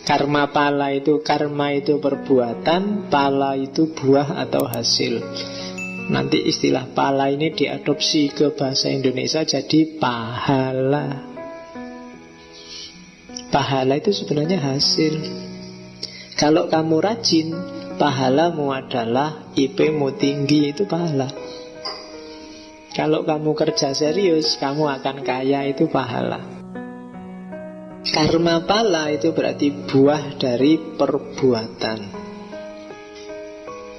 Karma pala itu, karma itu perbuatan, pala itu buah atau hasil. Nanti istilah pala ini diadopsi ke bahasa Indonesia jadi pahala. Pahala itu sebenarnya hasil. Kalau kamu rajin, pahalamu adalah IP-mu tinggi, itu pahala. Kalau kamu kerja serius, kamu akan kaya, itu pahala. Karma pala itu berarti buah dari perbuatan,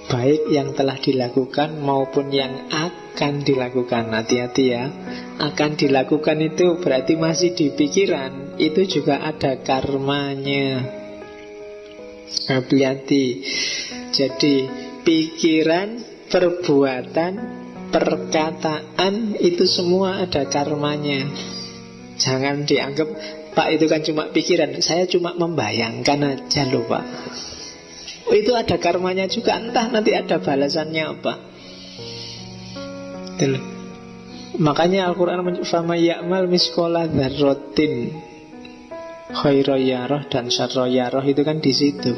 baik yang telah dilakukan maupun yang akan dilakukan. Hati-hati ya, akan dilakukan itu berarti masih di pikiran, itu juga ada karmanya. Hati-hati. Jadi pikiran, perbuatan, perkataan itu semua ada karmanya. Jangan dianggap, Pak, itu kan cuma pikiran, saya cuma membayangkan aja loh Pak. Oh, itu ada karmanya juga, entah nanti ada balasannya apa. Makanya Al-Quran fama ya'mal miskola dzarratin khairoyarah dan syarroyarah, itu kan di situ.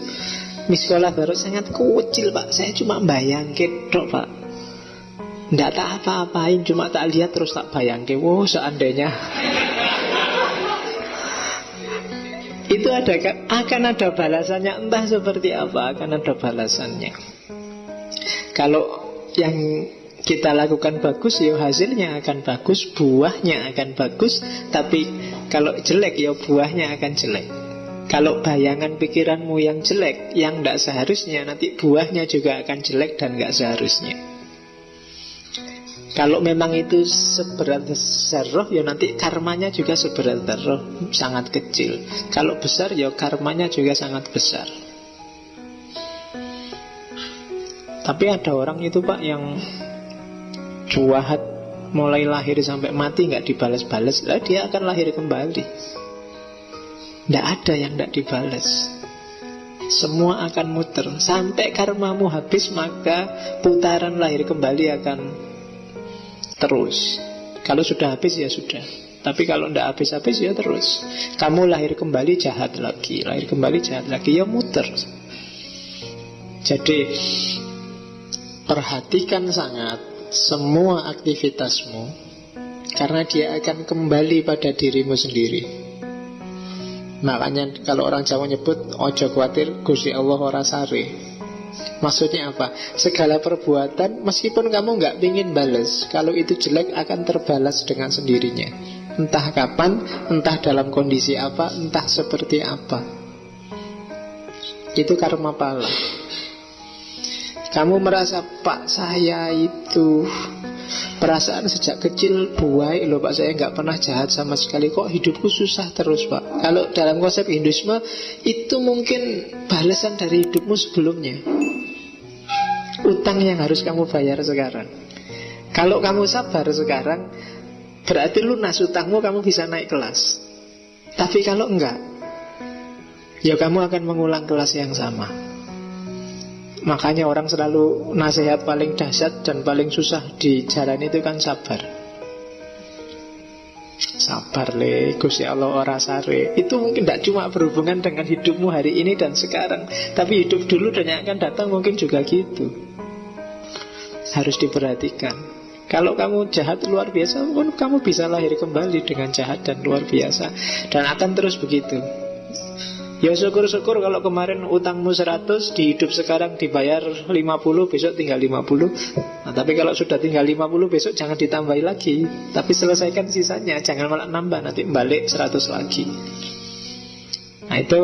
Miskola dzarrat sangat kecil Pak, saya cuma bayangin dok Pak, nggak tak apa-apain, cuma tak lihat terus tak bayangin. Wow, seandainya itu akan ada balasannya, entah seperti apa, akan ada balasannya. Kalau yang kita lakukan bagus, ya hasilnya akan bagus, buahnya akan bagus. Tapi kalau jelek, ya buahnya akan jelek. Kalau bayangan pikiranmu yang jelek, yang tidak seharusnya, nanti buahnya juga akan jelek dan tidak seharusnya. Kalau memang itu seberat zarrah, ya nanti karmanya juga seberat zarrah, sangat kecil. Kalau besar, ya karmanya juga sangat besar. Tapi ada orang itu Pak yang cuahat mulai lahir sampai mati nggak dibalas-balas, dia akan lahir kembali. Tidak ada yang tidak dibalas. Semua akan muter sampai karmamu habis, maka putaran lahir kembali akan terus. Kalau sudah habis ya sudah. Tapi kalau tidak habis-habis ya terus. Kamu lahir kembali jahat lagi, lahir kembali jahat lagi, ya muter. Jadi perhatikan sangat semua aktivitasmu, karena dia akan kembali pada dirimu sendiri. Makanya kalau orang Jawa nyebut ojo kuatir Gusti Allah ora sare. Maksudnya apa? Segala perbuatan, meskipun kamu nggak ingin balas, kalau itu jelek akan terbalas dengan sendirinya. Entah kapan, entah dalam kondisi apa, entah seperti apa. Itu karma pala. Kamu merasa, Pak, saya itu perasaan sejak kecil baik loh Pak, saya nggak pernah jahat sama sekali, kok hidupku susah terus Pak. Kalau dalam konsep Hinduisme, itu mungkin balasan dari hidupmu sebelumnya, utang yang harus kamu bayar sekarang. Kalau kamu sabar sekarang, berarti lunas utangmu, kamu bisa naik kelas. Tapi kalau enggak, ya kamu akan mengulang kelas yang sama. Makanya orang selalu nasihat paling dahsyat dan paling susah di jalan itu kan sabar. Sabar le, Gusti Allah ora sare. Itu mungkin tidak cuma berhubungan dengan hidupmu hari ini dan sekarang, tapi hidup dulu dan yang akan datang mungkin juga gitu. Harus diperhatikan. Kalau kamu jahat luar biasa, pun kamu bisa lahir kembali dengan jahat dan luar biasa, dan akan terus begitu. Ya syukur-syukur kalau kemarin utangmu 100, di hidup sekarang dibayar 50, besok tinggal 50. Nah, tapi kalau sudah tinggal 50, besok jangan ditambahi lagi, tapi selesaikan sisanya, jangan malah nambah, nanti balik 100 lagi. Nah itu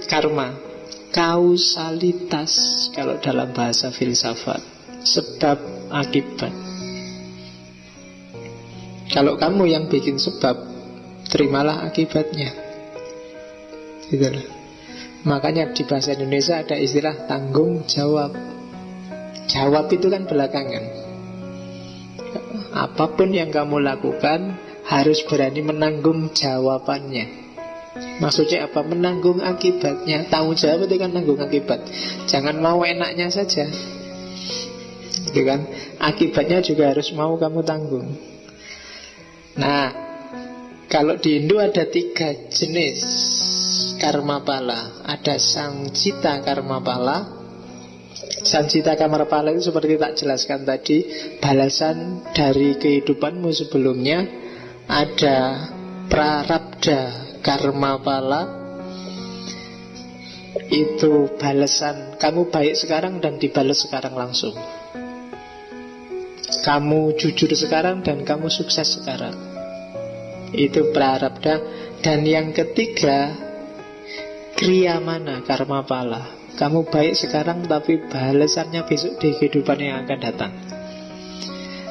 karma. Kausalitas kalau dalam bahasa filsafat, sebab akibat. Kalau kamu yang bikin sebab, terimalah akibatnya. Itulah. Makanya di bahasa Indonesia ada istilah tanggung jawab. Jawab itu kan belakangan. Apapun yang kamu lakukan harus berani menanggung jawabannya. Maksudnya apa? Menanggung akibatnya. Tanggung jawab itu kan tanggung akibat. Jangan mau enaknya saja, itu kan. Akibatnya juga harus mau kamu tanggung. Nah, kalau di Hindu ada 3 jenis karma pala, ada sangcita karma pala. Sangcita karma pala itu seperti tak jelaskan tadi, balasan dari kehidupanmu sebelumnya. Ada prarabdha karma pala, itu balasan kamu baik sekarang dan dibalas sekarang langsung. Kamu jujur sekarang dan kamu sukses sekarang. Itu prarabdha. Dan yang ketiga, kriyamana karma pala. Kamu baik sekarang tapi balasannya besok di kehidupan yang akan datang.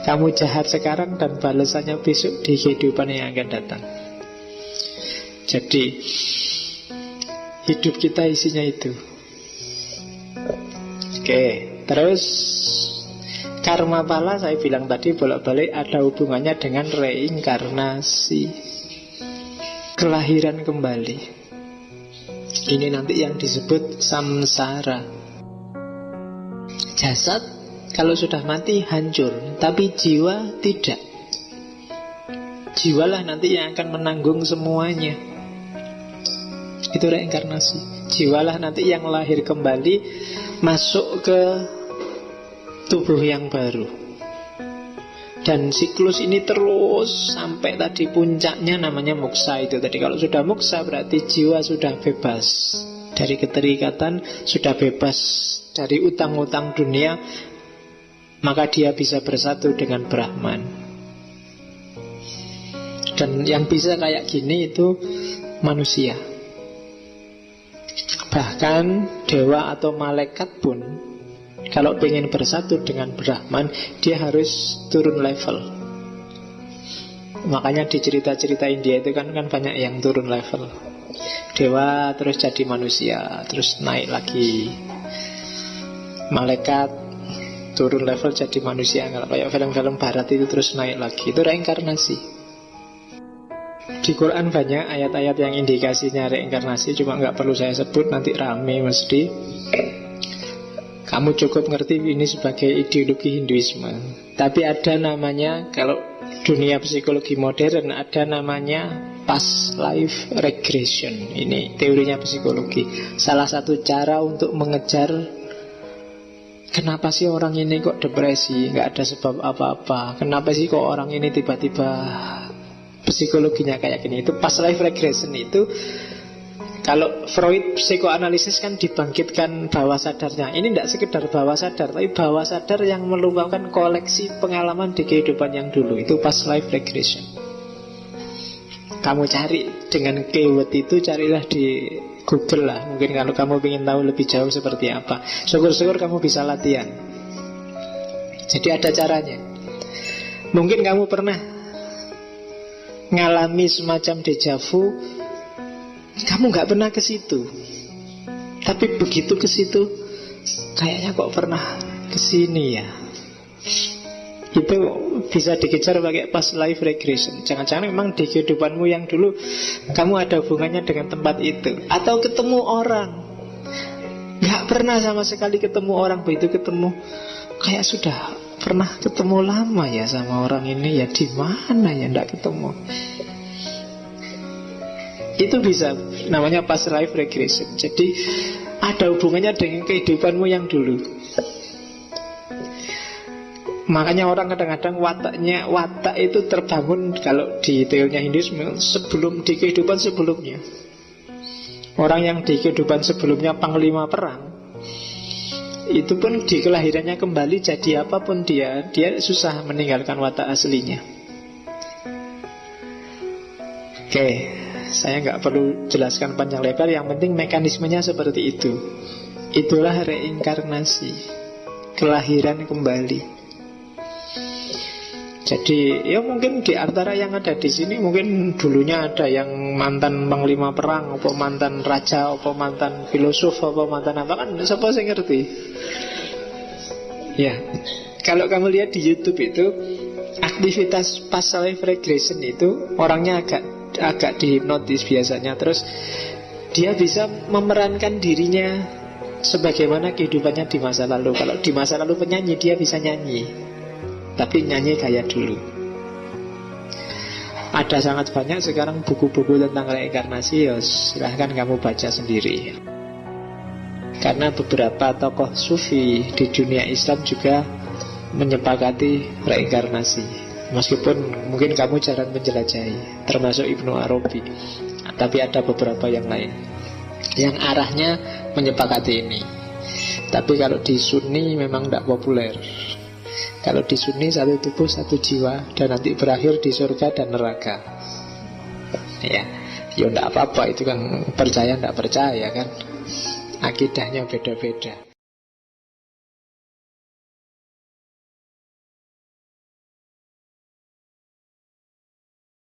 Kamu jahat sekarang dan balasannya besok di kehidupan yang akan datang. Jadi hidup kita isinya itu. Oke, terus karma pala saya bilang tadi bolak-balik ada hubungannya dengan reinkarnasi, kelahiran kembali. Ini nanti yang disebut samsara. Jasad kalau sudah mati hancur, tapi jiwa tidak. Jiwalah nanti yang akan menanggung semuanya. Itu reinkarnasi. Jiwalah nanti yang lahir kembali, masuk ke tubuh yang baru. Dan siklus ini terus sampai tadi puncaknya namanya moksa itu. Tadi kalau sudah moksa berarti jiwa sudah bebas dari keterikatan, sudah bebas dari utang-utang dunia, maka dia bisa bersatu dengan Brahman. Dan yang bisa kayak gini itu manusia. Bahkan dewa atau malaikat pun kalau pengen bersatu dengan Brahman, dia harus turun level. Makanya di cerita-cerita India itu kan banyak yang turun level. Dewa terus jadi manusia, terus naik lagi. Malaikat turun level jadi manusia. Kalau kayak film-film barat itu terus naik lagi. Itu reinkarnasi. Di Quran banyak ayat-ayat yang indikasinya reinkarnasi, cuma nggak perlu saya sebut, nanti rame mesti. Kamu cukup ngerti ini sebagai ideologi Hinduisme. Tapi ada namanya, kalau dunia psikologi modern, ada namanya past life regression. Ini teorinya psikologi. Salah satu cara untuk mengejar kenapa sih orang ini kok depresi, nggak ada sebab apa-apa. Kenapa sih kok orang ini tiba-tiba psikologinya kayak gini. Itu past life regression itu. Kalau Freud psikoanalisis kan dibangkitkan bawah sadarnya. Ini tidak sekedar bawah sadar, tapi bawah sadar yang meluangkan koleksi pengalaman di kehidupan yang dulu. Itu past life regression. Kamu cari dengan keyword itu, carilah di Google lah. Mungkin kalau kamu ingin tahu lebih jauh seperti apa. Syukur-syukur kamu bisa latihan. Jadi ada caranya. Mungkin kamu pernah ngalami semacam deja vu. Kamu gak pernah ke situ, tapi begitu ke situ, kayaknya kok pernah ke sini ya. Itu bisa dikejar pakai past life regression. Jangan-jangan memang di kehidupanmu yang dulu kamu ada hubungannya dengan tempat itu. Atau ketemu orang, gak pernah sama sekali ketemu orang, begitu ketemu kayak sudah pernah ketemu lama ya sama orang ini. Ya di mana ya gak ketemu. Itu bisa, namanya past life regression. Jadi ada hubungannya dengan kehidupanmu yang dulu. Makanya orang kadang-kadang watak itu terbangun, kalau di teorinya Hinduisme, sebelum di kehidupan sebelumnya. Orang yang di kehidupan sebelumnya panglima perang, itu pun di kelahirannya kembali jadi apapun dia susah meninggalkan watak aslinya. Oke, saya nggak perlu jelaskan panjang lebar. Yang penting mekanismenya seperti itu. Itulah reinkarnasi, kelahiran kembali. Jadi ya mungkin di antara yang ada di sini, mungkin dulunya ada yang mantan panglima perang, apa mantan raja, apa mantan filosof, apa mantan apa, kan siapa sih ngerti. Ya, kalau kamu lihat di YouTube itu, aktivitas past life regression itu orangnya agak dihipnotis biasanya. Terus dia bisa memerankan dirinya sebagaimana kehidupannya di masa lalu. Kalau di masa lalu penyanyi, dia bisa nyanyi, tapi nyanyi kayak dulu. Ada sangat banyak sekarang buku-buku tentang reinkarnasi, ya silahkan kamu baca sendiri. Karena beberapa tokoh sufi di dunia Islam juga menyepakati reinkarnasi, meskipun mungkin kamu jarang menjelajahi, termasuk Ibnu Arabi. Tapi ada beberapa yang lain yang arahnya menyepakati ini. Tapi kalau di Sunni memang tidak populer. Kalau di Sunni satu tubuh satu jiwa, dan nanti berakhir di surga dan neraka. Ya tidak apa-apa, itu kan percaya tidak percaya kan, akidahnya beda-beda.